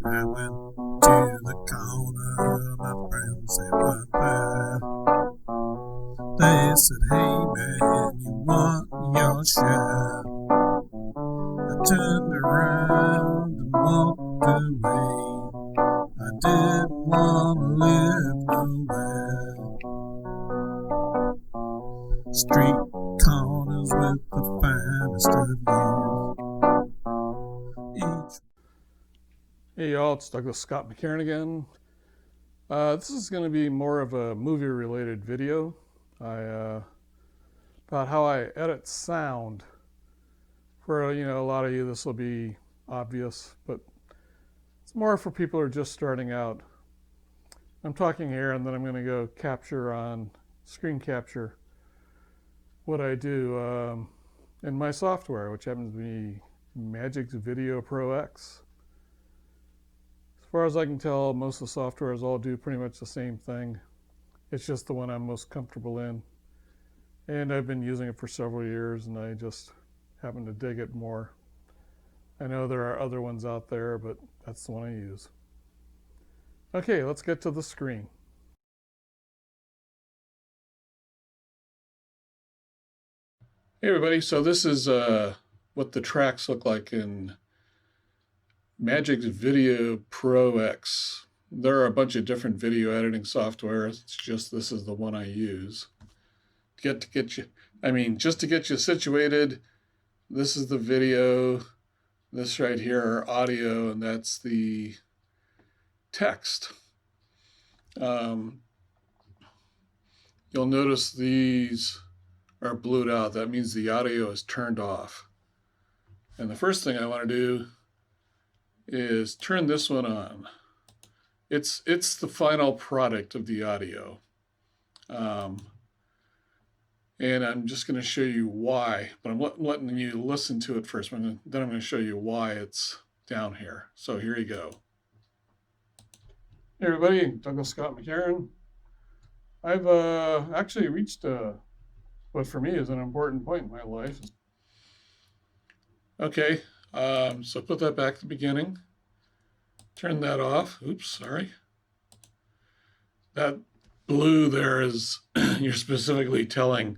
I went to the corner, my friends, they weren't there. They said, hey man, you want your share? I turned around and walked away. I didn't want to live nowhere. Street corners with the finest of youth. Hey y'all, it's Douglas Scott McCarron again. This is going to be more of a movie-related video about how I edit sound. For a lot of you, this will be obvious, but it's more for people who are just starting out. I'm talking here, and then I'm going to go capture on screen capture what I do in my software, which happens to be Magic's Video Pro X. As far as I can tell, most of the softwares all do pretty much the same thing. It's just the one I'm most comfortable in. And I've been using it for several years, and I just happen to dig it more. I know there are other ones out there, but that's the one I use. Okay, let's get to the screen. Hey everybody, so this is what the tracks look like in Magic's Video Pro X. There are a bunch of different video editing software. It's just this is the one I use. Just to get you situated, this is the video. This right here are audio, and that's the text. You'll notice these are blued out. That means the audio is turned off. And the first thing I want to do is turn this one on. It's the final product of the audio. And I'm just going to show you why, but I'm letting you listen to it first. Then I'm going to show you why it's down here. So here you go. Hey everybody, Douglas Scott McCarron. I've actually reached what for me is an important point in my life. Okay, so put that back to the beginning. Turn that off. Oops, sorry. That blue there is you're specifically telling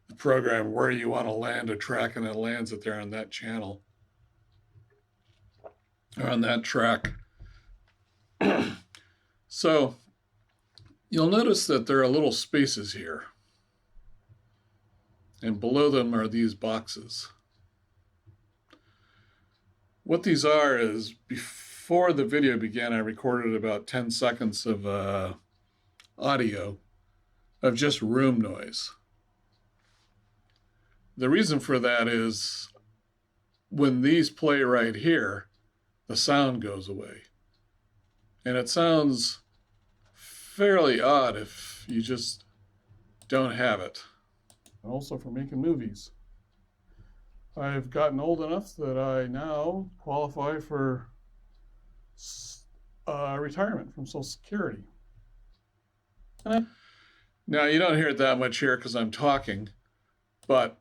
the program where you want to land a track, and it lands it there on that channel or on that track. So you'll notice that there are little spaces here, and below them are these boxes. What these are is, before the video began, I recorded about 10 seconds of audio of just room noise. The reason for that is when these play right here, the sound goes away. And it sounds fairly odd if you just don't have it. Also for making movies. I've gotten old enough that I now qualify for retirement from Social Security. Now, you don't hear it that much here because I'm talking, but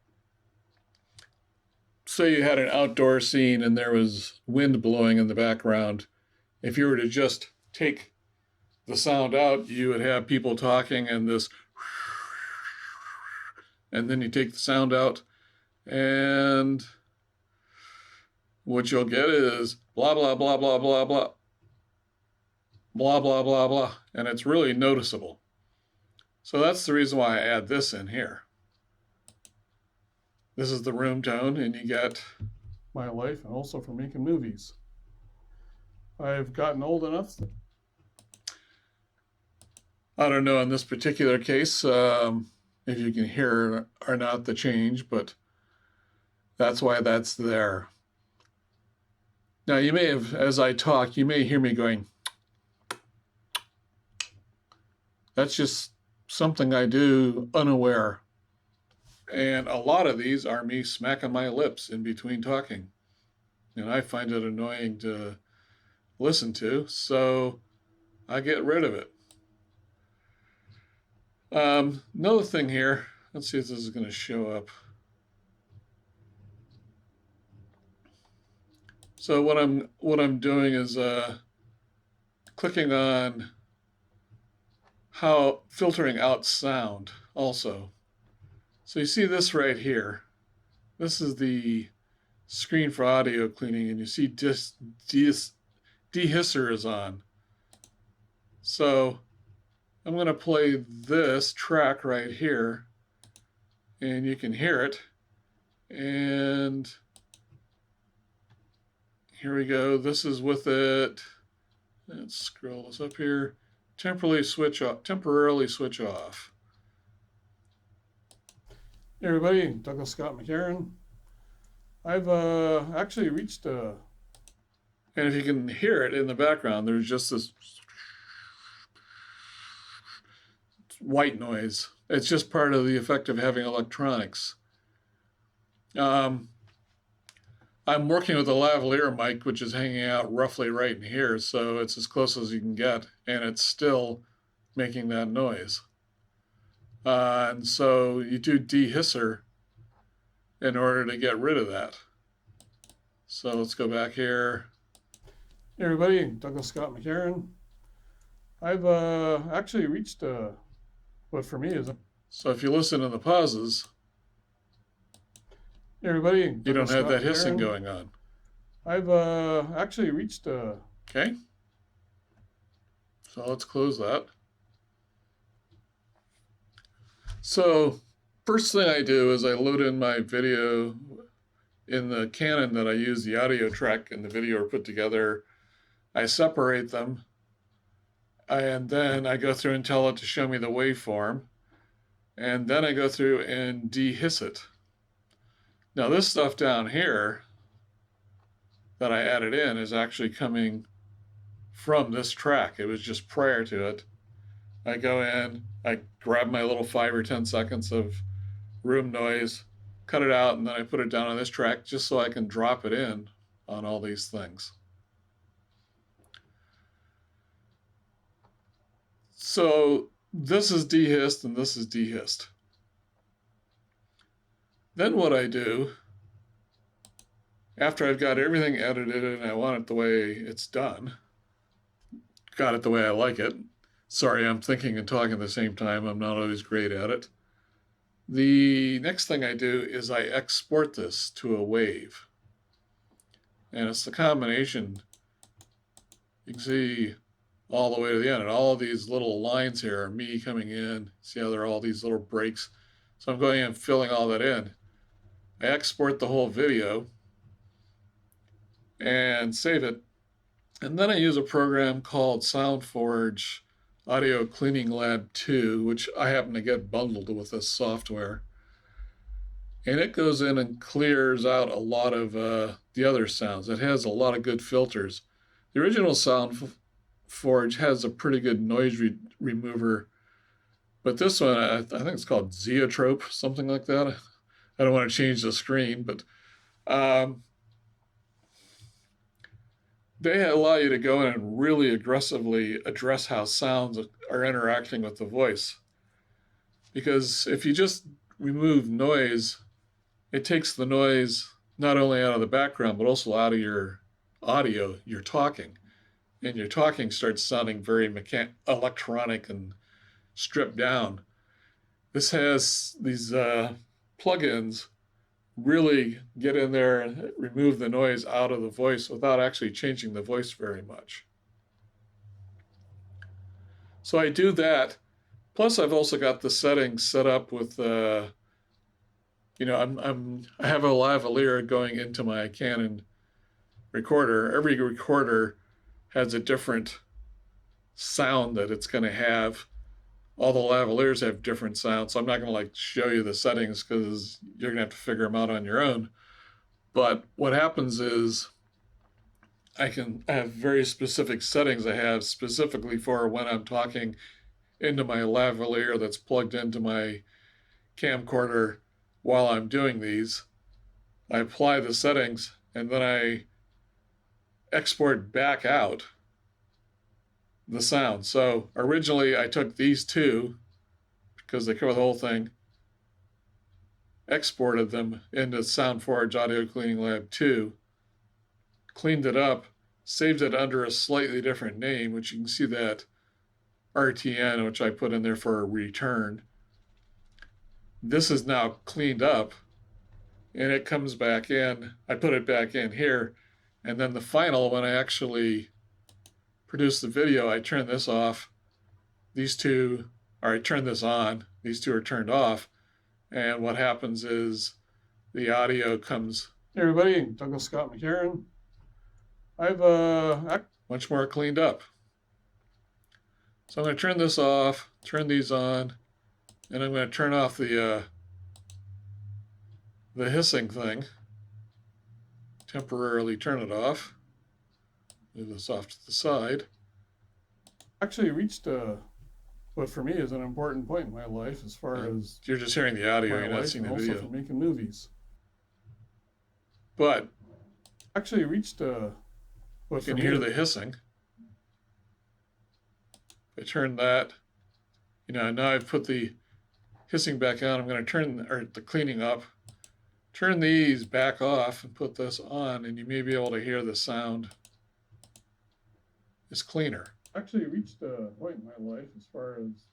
say you had an outdoor scene and there was wind blowing in the background. If you were to just take the sound out, you would have people talking and this, and then you take the sound out, and what you'll get is blah, blah, blah, blah, blah, blah, blah, blah, blah, blah, and it's really noticeable. So that's the reason why I add this in here. This is the room tone, and you get my life, and also for making movies. I've gotten old enough that I don't know in this particular case if you can hear or not the change, but that's why that's there. Now you may have, as I talk, you may hear me going. That's just something I do unaware. And a lot of these are me smacking my lips in between talking. And I find it annoying to listen to, so I get rid of it. Another thing here, let's see if this is going to show up. So what I'm doing is clicking on how filtering out sound also. So you see this right here. This is the screen for audio cleaning, and you see dehisser is on. So I'm going to play this track right here, and you can hear it. And here we go. This is with it. Let's scroll this up here. Temporarily switch off. Hey everybody, Douglas Scott McCarron. I've actually reached and if you can hear it in the background, there's just this white noise. It's just part of the effect of having electronics. I'm working with a lavalier mic, which is hanging out roughly right in here, so it's as close as you can get, and it's still making that noise. And so you do dehisser in order to get rid of that. So let's go back here. Hey everybody, Douglas Scott McCarron. I've actually reached what for me is so if you listen to the pauses, hey everybody, you don't have that hissing going on. I've actually reached okay. So let's close that. So first thing I do is I load in my video in the Canon that I use. The audio track and the video are put together. I separate them, and then I go through and tell it to show me the waveform, and then I go through and dehiss it. Now this stuff down here that I added in is actually coming from this track. It was just prior to it. I go in, I grab my little 5 or 10 seconds of room noise, cut it out, and then I put it down on this track just so I can drop it in on all these things. So this is dehissed and this is dehissed. Then what I do, after I've got everything edited and I want it the way it's done, got it the way I like it. Sorry, I'm thinking and talking at the same time. I'm not always great at it. The next thing I do is I export this to a wave. And it's the combination. You can see all the way to the end. And all of these little lines here are me coming in. See how there are all these little breaks? So I'm going in and filling all that in. I export the whole video and save it. And then I use a program called SoundForge Audio Cleaning Lab 2, which I happen to get bundled with this software. And it goes in and clears out a lot of the other sounds. It has a lot of good filters. The original SoundForge has a pretty good noise remover, but this one, I think it's called Zeotrope, something like that. I don't want to change the screen, but they allow you to go in and really aggressively address how sounds are interacting with the voice. Because if you just remove noise, it takes the noise not only out of the background, but also out of your audio, your talking. And your talking starts sounding very electronic and stripped down. This has these plugins really get in there and remove the noise out of the voice without actually changing the voice very much. So I do that. Plus, I've also got the settings set up with, I have a lavalier going into my Canon recorder. Every recorder has a different sound that it's going to have. All the lavaliers have different sounds, so I'm not going to show you the settings because you're going to have to figure them out on your own. But what happens is I have very specific settings I have specifically for when I'm talking into my lavalier that's plugged into my camcorder while I'm doing these. I apply the settings and then I export back out the sound. So originally I took these two because they cover the whole thing, exported them into SoundForge Audio Cleaning Lab 2, cleaned it up, saved it under a slightly different name, which you can see that RTN, which I put in there for a return. This is now cleaned up, and it comes back in. I put it back in here, and then the final, when I actually produce the video, I turn this off. These two, or I turn this on. These two are turned off, and what happens is the audio comes. Hey everybody, Douglas Scott McCarron. I've much more cleaned up. So I'm going to turn this off, turn these on, and I'm going to turn off the hissing thing. Temporarily turn it off. Move this off to the side. Actually reached what for me is an important point in my life as far as you're just hearing the audio, you're not seeing the video. Also for making movies. But actually reached you can hear the hissing. I turn that, now I've put the hissing back on. I'm going to turn the cleaning up, turn these back off and put this on, and you may be able to hear the sound is cleaner. Actually reached a point in my life as far as